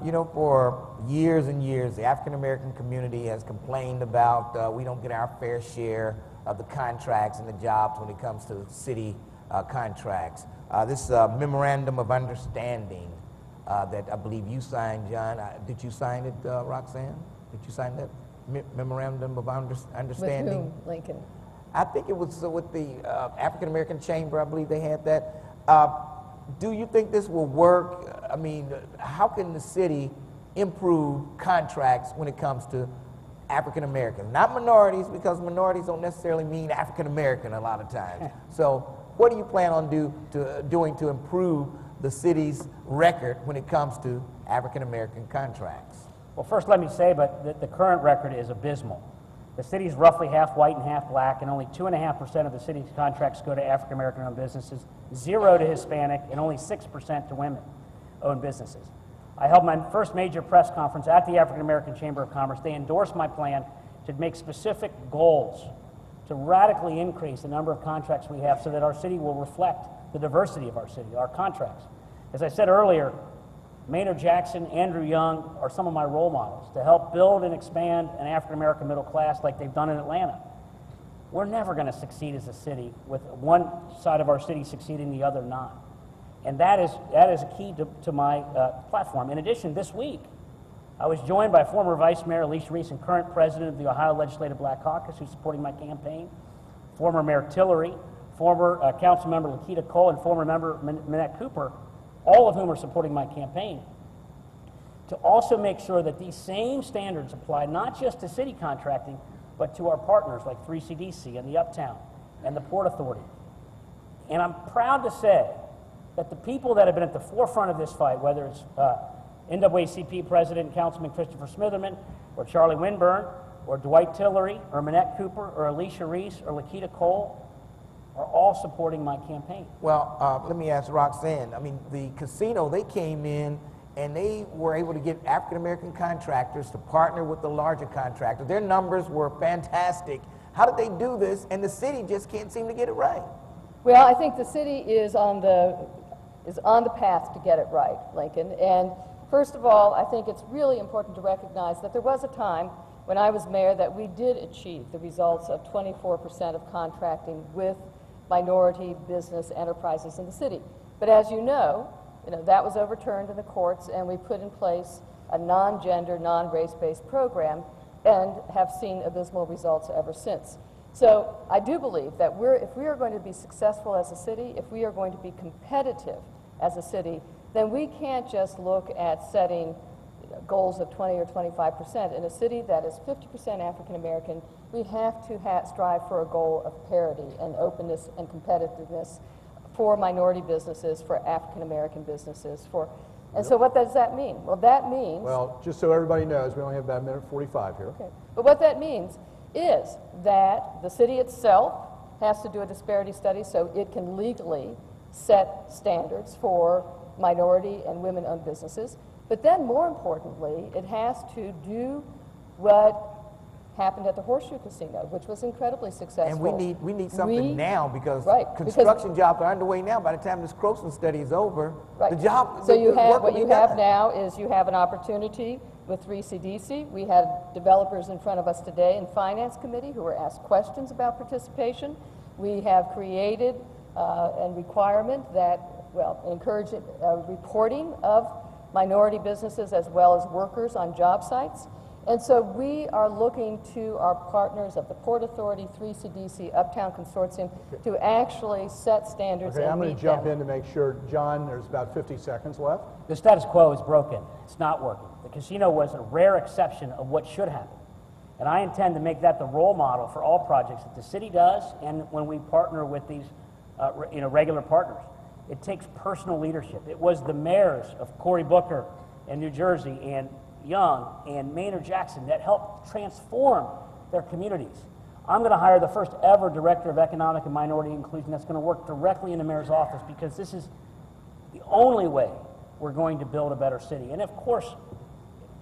You know, for years and years, the African-American community has complained about we don't get our fair share of the contracts and the jobs when it comes to city contracts. This memorandum of understanding that I believe you signed, John, did you sign it, Roxanne? Did you sign that memorandum of understanding? With whom, Lincoln? I think it was with the African-American Chamber, I believe they had that. Do you think this will work? I mean, how can the city improve contracts when it comes to African Americans? Not minorities, because minorities don't necessarily mean African American a lot of times. So what do you plan on doing to improve the city's record when it comes to African American contracts? Well, first let me say, but the current record is abysmal. The city's roughly half white and half black, and only 2.5% of the city's contracts go to African-American-owned businesses, 0 to Hispanic, and only 6% to women-owned businesses. I held my first major press conference at the African-American Chamber of Commerce. They endorsed my plan to make specific goals to radically increase the number of contracts we have so that our city will reflect the diversity of our city, our contracts. As I said earlier, Maynard Jackson, Andrew Young are some of my role models to help build and expand an African-American middle class like they've done in Atlanta. We're never going to succeed as a city with one side of our city succeeding, the other not. And that is a key to my platform. In addition, this week, I was joined by former Vice Mayor Alicia Reese and current president of the Ohio Legislative Black Caucus, who's supporting my campaign, former Mayor Tillery, former council member Lakita Cole, and former member Minette Cooper, all of whom are supporting my campaign, to also make sure that these same standards apply not just to city contracting, but to our partners like 3CDC and the Uptown and the Port Authority. And I'm proud to say that the people that have been at the forefront of this fight, whether it's NAACP President and Councilman Christopher Smitherman, or Charlie Winburn, or Dwight Tillery, or Minette Cooper, or Alicia Reese, or Lakita Cole, are all supporting my campaign. Well, let me ask Roxanne. I mean, the casino, they came in and they were able to get African-American contractors to partner with the larger contractors. Their numbers were fantastic. How did they do this? And the city just can't seem to get it right. Well, I think the city is on the path to get it right, Lincoln. And first of all, I think it's really important to recognize that there was a time when I was mayor that we did achieve the results of 24% of contracting with minority business enterprises in the city. But as you know, that was overturned in the courts, and we put in place a non-gender, non-race-based program and have seen abysmal results ever since. So I do believe that if we are going to be successful as a city, if we are going to be competitive as a city, then we can't just look at setting goals of 20 or 25%. In a city that is 50% African American, we have to strive for a goal of parity and openness and competitiveness for minority businesses, for African American businesses, for And so what does that mean? Well, that means... Well, just so everybody knows, we only have about a minute 45 here. Okay. But what that means is that the city itself has to do a disparity study so it can legally set standards for minority and women-owned businesses. But then, more importantly, it has to do what happened at the Horseshoe Casino, which was incredibly successful. And we need something now because right, construction jobs are underway now. By the time this Croson study is over, right. the job... So you have, work will what be you have done. now is you have an opportunity with 3CDC. We had developers in front of us today in Finance Committee who were asked questions about participation. We have created a requirement that, well, encourage reporting of minority businesses as well as workers on job sites. And so we are looking to our partners of the Port Authority, 3CDC, Uptown Consortium, to actually set standards Okay, and I'm going meet to jump them. in to make sure, John, there's about 50 seconds left. The status quo is broken. It's not working. The casino was a rare exception of what should happen. And I intend to make that the role model for all projects that the city does and when we partner with these regular partners. It takes personal leadership. It was the mayors of Cory Booker in New Jersey and Young and Maynard Jackson that helped transform their communities. I'm going to hire the first ever director of economic and minority inclusion that's going to work directly in the mayor's office because this is the only way we're going to build a better city. And of course,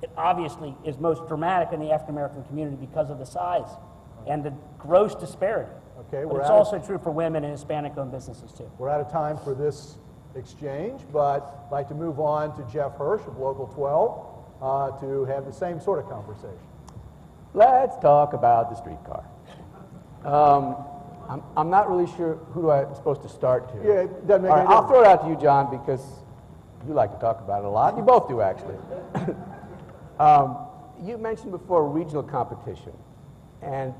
it obviously is most dramatic in the African American community because of the size and the gross disparity. Okay, But we're it's out also true for women and Hispanic-owned businesses, too. We're out of time for this exchange, but I'd like to move on to Jeff Hirsch of Local 12 to have the same sort of conversation. Let's talk about the streetcar. I'm not really sure who I'm supposed to start to. Yeah, it doesn't make All any right, I'll difference. throw it out to you, John, because you like to talk about it a lot. You both do, actually. You mentioned before regional competition and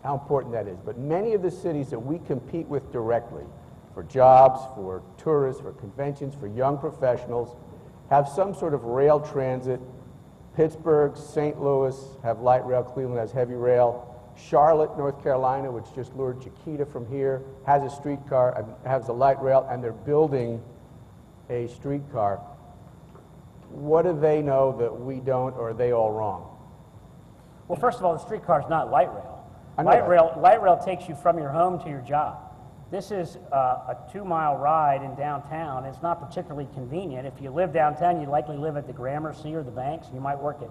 how important that is. But many of the cities that we compete with directly for jobs, for tourists, for conventions, for young professionals, have some sort of rail transit. Pittsburgh, St. Louis have light rail, Cleveland has heavy rail. Charlotte, North Carolina, which just lured Chiquita from here, has a streetcar, has a light rail, and they're building a streetcar. What do they know that we don't, or are they all wrong? Well, first of all, the streetcar is not light rail. I know Light rail takes you from your home to your job. This is a 2-mile ride in downtown. It's not particularly convenient. If you live downtown, you likely live at the Gramercy or the Banks. You might work at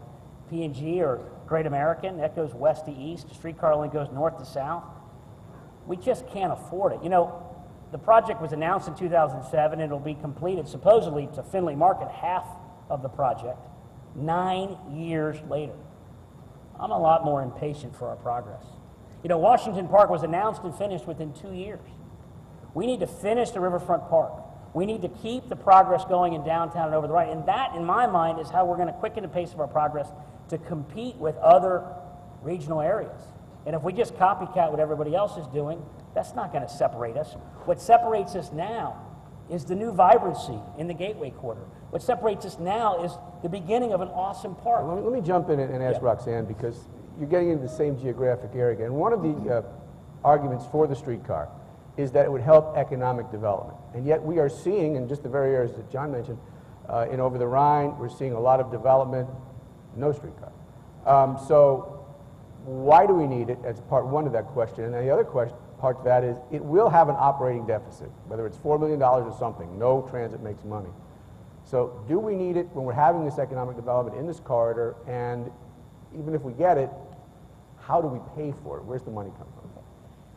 P&G or Great American. That goes west to east. The streetcar only goes north to south. We just can't afford it. You know, the project was announced in 2007. It'll be completed supposedly to Findlay Market, half of the project, 9 years later. I'm a lot more impatient for our progress. You know, Washington Park was announced and finished within 2 years. We need to finish the Riverfront Park. We need to keep the progress going in downtown and over the Rhine. And that, in my mind, is how we're going to quicken the pace of our progress to compete with other regional areas. And if we just copycat what everybody else is doing, that's not going to separate us. What separates us now is the new vibrancy in the Gateway Quarter. What separates us now is the beginning of an awesome park. Let me jump in and ask Roxanne, because you're getting into the same geographic area. And one of the arguments for the streetcar is that it would help economic development. And yet we are seeing, in just the very areas that John mentioned, in over the Rhine, we're seeing a lot of development, no streetcar. So why do we need it? That's part one of that question. And the other part to that is, it will have an operating deficit, whether it's $4 million or something. No transit makes money. So do we need it when we're having this economic development in this corridor? And even if we get it, how do we pay for it? Where's the money come from?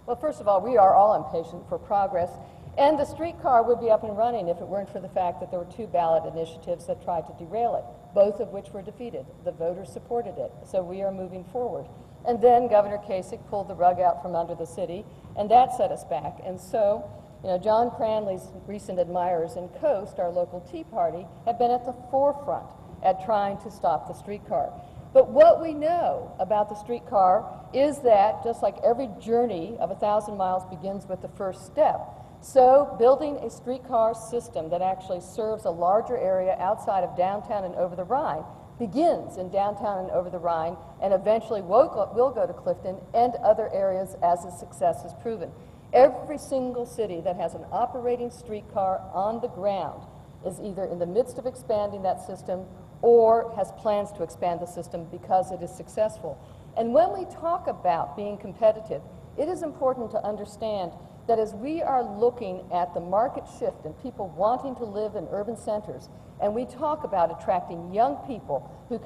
Well, first of all, we are all impatient for progress, and the streetcar would be up and running if it weren't for the fact that there were 2 ballot initiatives that tried to derail it, both of which were defeated. The voters supported it, so we are moving forward. And then Governor Kasich pulled the rug out from under the city, and that set us back. And so, you know, John Cranley's recent admirers in Coast, our local Tea Party, have been at the forefront at trying to stop the streetcar. But what we know about the streetcar is that, just like every journey of 1,000 miles begins with the first step, so building a streetcar system that actually serves a larger area outside of downtown and over the Rhine begins in downtown and over the Rhine, and eventually will go to Clifton and other areas as its success is proven. Every single city that has an operating streetcar on the ground is either in the midst of expanding that system or has plans to expand the system because it is successful. And when we talk about being competitive, it is important to understand that as we are looking at the market shift and people wanting to live in urban centers, and we talk about attracting young people who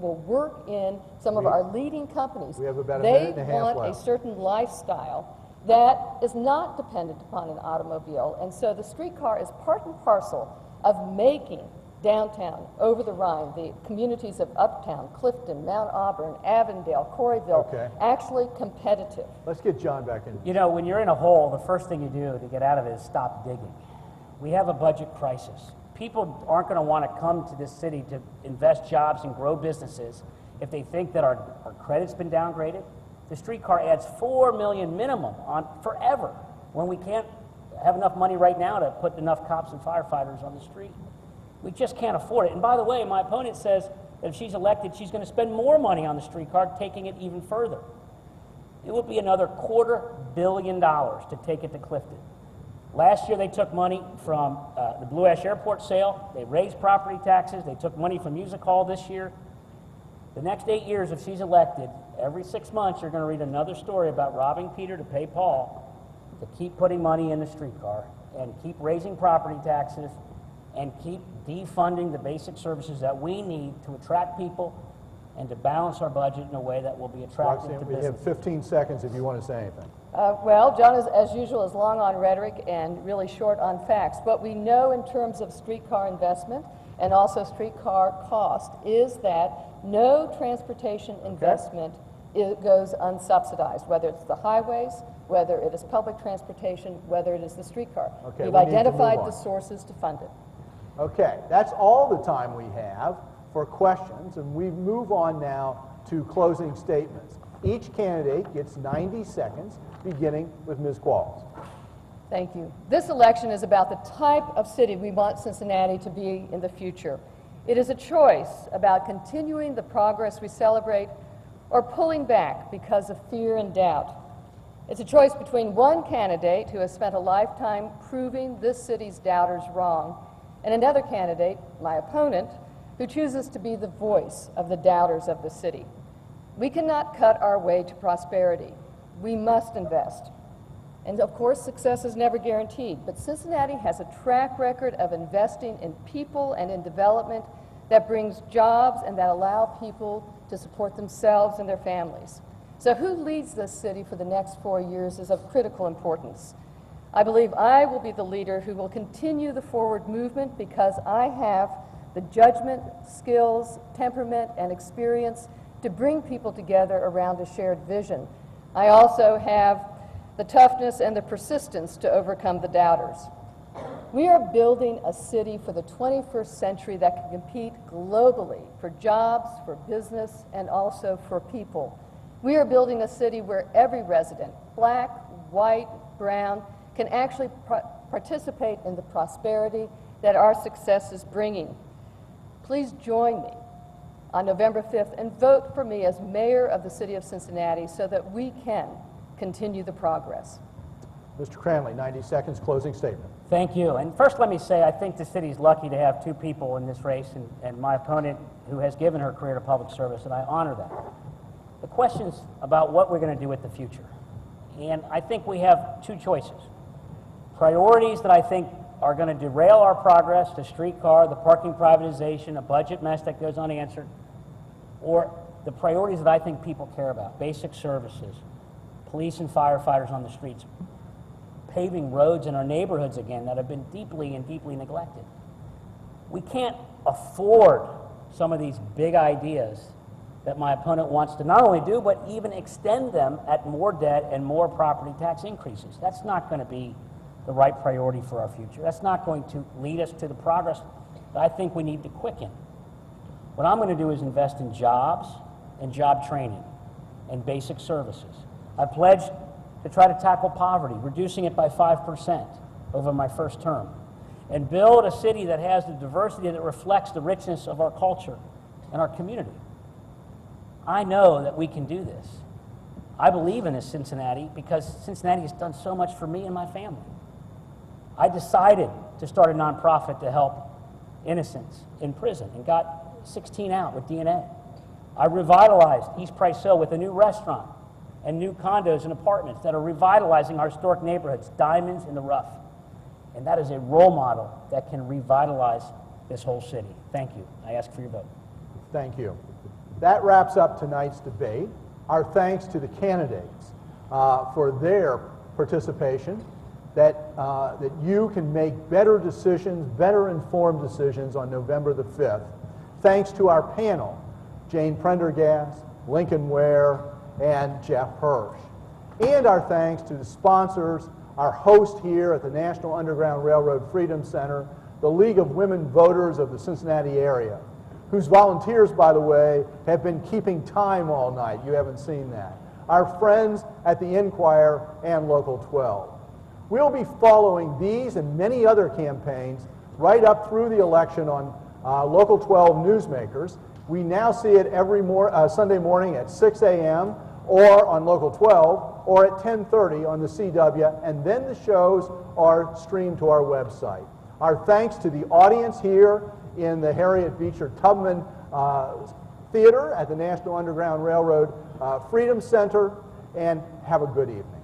will work in some of our leading companies, We have about a they minute and a half want left. a certain lifestyle that is not dependent upon an automobile. And so the streetcar is part and parcel of making downtown, over the Rhine, the communities of Uptown, Clifton, Mount Auburn, Avondale, Corryville, Okay. actually competitive. Let's get John back in. You know, when you're in a hole, the first thing you do to get out of it is stop digging. We have a budget crisis. People aren't going to want to come to this city to invest jobs and grow businesses if they think that our credit's been downgraded. The streetcar adds $4 million minimum on forever when we can't have enough money right now to put enough cops and firefighters on the street. We just can't afford it. And by the way, my opponent says that if she's elected, she's going to spend more money on the streetcar, taking it even further. It would be another $250 million to take it to Clifton. Last year, they took money from the Blue Ash Airport sale. They raised property taxes. They took money from Music Hall this year. The next 8 years, if she's elected, every 6 months, you're going to read another story about robbing Peter to pay Paul, to keep putting money in the streetcar, and keep raising property taxes, and keep defunding the basic services that we need to attract people and to balance our budget in a way that will be attractive to Roxanne, we business. have 15 seconds if you want to say anything. Well, John, as usual, is long on rhetoric and really short on facts. What we know in terms of streetcar investment and also streetcar cost is that no transportation investment goes unsubsidized, whether it's the highways, whether it is public transportation, whether it is the streetcar. Okay, We've we need to identified move the on. sources to fund it. Okay, that's all the time we have for questions, and we move on now to closing statements. Each candidate gets 90 seconds, beginning with Ms. Qualls. Thank you. This election is about the type of city we want Cincinnati to be in the future. It is a choice about continuing the progress we celebrate or pulling back because of fear and doubt. It's a choice between one candidate who has spent a lifetime proving this city's doubters wrong and another candidate, my opponent, who chooses to be the voice of the doubters of the city. We cannot cut our way to prosperity. We must invest. And of course, success is never guaranteed, but Cincinnati has a track record of investing in people and in development that brings jobs and that allow people to support themselves and their families. So who leads this city for the next 4 years is of critical importance. I believe I will be the leader who will continue the forward movement because I have the judgment, skills, temperament, and experience to bring people together around a shared vision. I also have the toughness and the persistence to overcome the doubters. We are building a city for the 21st century that can compete globally for jobs, for business, and also for people. We are building a city where every resident, black, white, brown, can actually participate in the prosperity that our success is bringing. Please join me on November 5th and vote for me as mayor of the city of Cincinnati so that we can continue the progress. Mr. Cranley, 90 seconds, closing statement. Thank you. And first let me say I think the city's lucky to have two people in this race and my opponent who has given her career to public service, and I honor that. The question's about what we're going to do with the future. And I think we have two choices. Priorities that I think are going to derail our progress, the streetcar, the parking privatization, a budget mess that goes unanswered, or the priorities that I think people care about, basic services, police and firefighters on the streets, paving roads in our neighborhoods again that have been deeply and deeply neglected. We can't afford some of these big ideas that my opponent wants to not only do, but even extend them at more debt and more property tax increases. That's not going to be the right priority for our future. That's not going to lead us to the progress that I think we need to quicken. What I'm going to do is invest in jobs and job training and basic services. I pledged to try to tackle poverty, reducing it by 5% over my first term, and build a city that has the diversity that reflects the richness of our culture and our community. I know that we can do this. I believe in this Cincinnati because Cincinnati has done so much for me and my family. I decided to start a nonprofit to help innocents in prison and got 16 out with DNA. I revitalized East Price Hill with a new restaurant and new condos and apartments that are revitalizing our historic neighborhoods, diamonds in the rough. And that is a role model that can revitalize this whole city. Thank you. I ask for your vote. Thank you. That wraps up tonight's debate. Our thanks to the candidates for their participation, that you can make better decisions, better informed decisions on November the 5th. Thanks to our panel, Jane Prendergast, Lincoln Ware, and Jeff Hirsch. And our thanks to the sponsors, our host here at the National Underground Railroad Freedom Center, the League of Women Voters of the Cincinnati area, whose volunteers, by the way, have been keeping time all night. You haven't seen that. Our friends at the Enquirer and Local 12. We'll be following these and many other campaigns right up through the election on Local 12 Newsmakers. We now see it every Sunday morning at 6 a.m. or on Local 12 or at 10:30 on the CW, and then the shows are streamed to our website. Our thanks to the audience here in the Harriet Beecher Tubman Theater at the National Underground Railroad Freedom Center, and have a good evening.